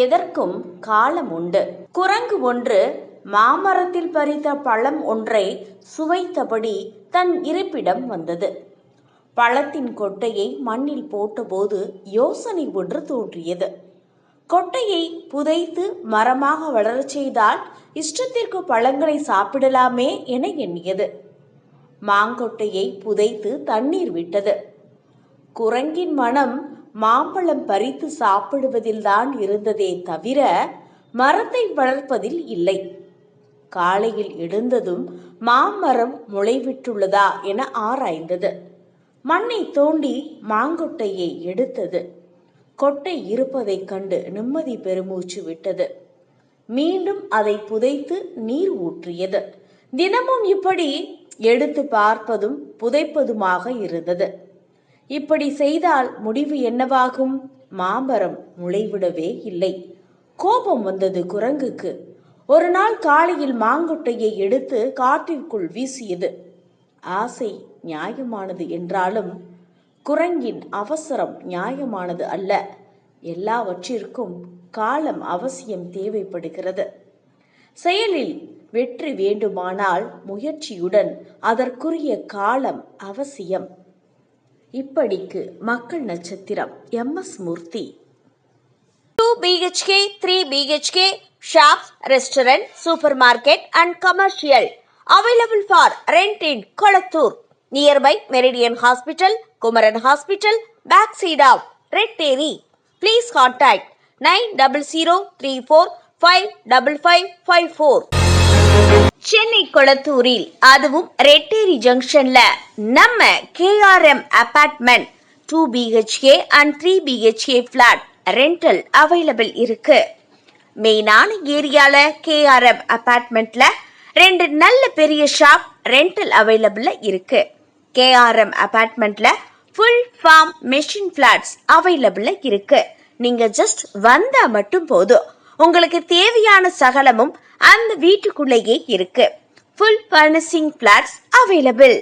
எதற்கும் காலம் உண்டு. குரங்கு ஒன்று மாமரத்தில் பறித்த பழம் ஒன்றை சுவைத்தபடி தன் இருப்பிடம் வந்தது. பழத்தின் கொட்டையை மண்ணில் போட்டபோது யோசனை ஒன்று தோன்றியது. கொட்டையை புதைத்து மரமாக வளரச் செய்தால் இஷ்டத்திற்கு பழங்களை சாப்பிடலாமே என எண்ணியது. மாங்கொட்டையை புதைத்து தண்ணீர் விட்டது. குரங்கின் மனம் மாம்பழம் பறித்து சாப்பிடுவதில்தான் இருந்ததே தவிர மரத்தை வளர்ப்பதில் இல்லை. காலையில் எழுந்ததும் மாமரம் முளைவிட்டுள்ளதா என ஆராய்ந்தது. மண்ணை தோண்டி மாங்கொட்டையை எடுத்தது. கொட்டை இருப்பதைக் கண்டு நிம்மதி பெருமூச்சு விட்டது. மீண்டும் அதை புதைத்து நீர் ஊற்றியது. தினமும் இப்படி எடுத்து பார்ப்பதும் புதைப்பதுமாக இருந்தது. இப்படி செய்தால் முடிவு என்னவாகும்? மாமரம் முளைவிடவே இல்லை. கோபம் வந்தது குரங்குக்கு. ஒரு நாள் காலையில் மாங்கொட்டையை எடுத்து காட்டிற்குள் வீசியது. ஆசை நியாயமானது என்றாலும் குரங்கின் அவசரம் நியாயமானது அல்ல. எல்லாவற்றிற்கும் காலம் அவசியம் தேவைப்படுகிறது. செயலில் வெற்றி வேண்டுமானால் முயற்சியுடன் அதற்குரிய காலம் அவசியம். இப்படிக்கு மக்கள் நட்சத்திரம் MS Murthy. 2 BHK, 3 BHK, shops, restaurant, supermarket and commercial available for rent in Kolattur, nearby Meridian Hospital, Kumaran Hospital, backside of Red Terry. Please contact 9034555554. Chennai கொளத்தூரில், அதுவும் ரெட்டேரி ஜங்ஷன்ல நம்ம KRM apartment 2 BHK and 3 BHK flat rental available இருக்கு. மெயினான ஏரியால KRM அபார்ட்மெண்ட்ல 2 நல்ல பெரிய shop rental available இருக்கு. KRM அபார்ட்மெண்ட்ல full form machine flats available இருக்கு. நீங்க ஜஸ்ட் வந்தா மட்டும் போதும். உங்களுக்கு தேவையான சகலமும் அந்த வீட்டுக்குள்ளேயே இருக்கு. Full furnishing flats available.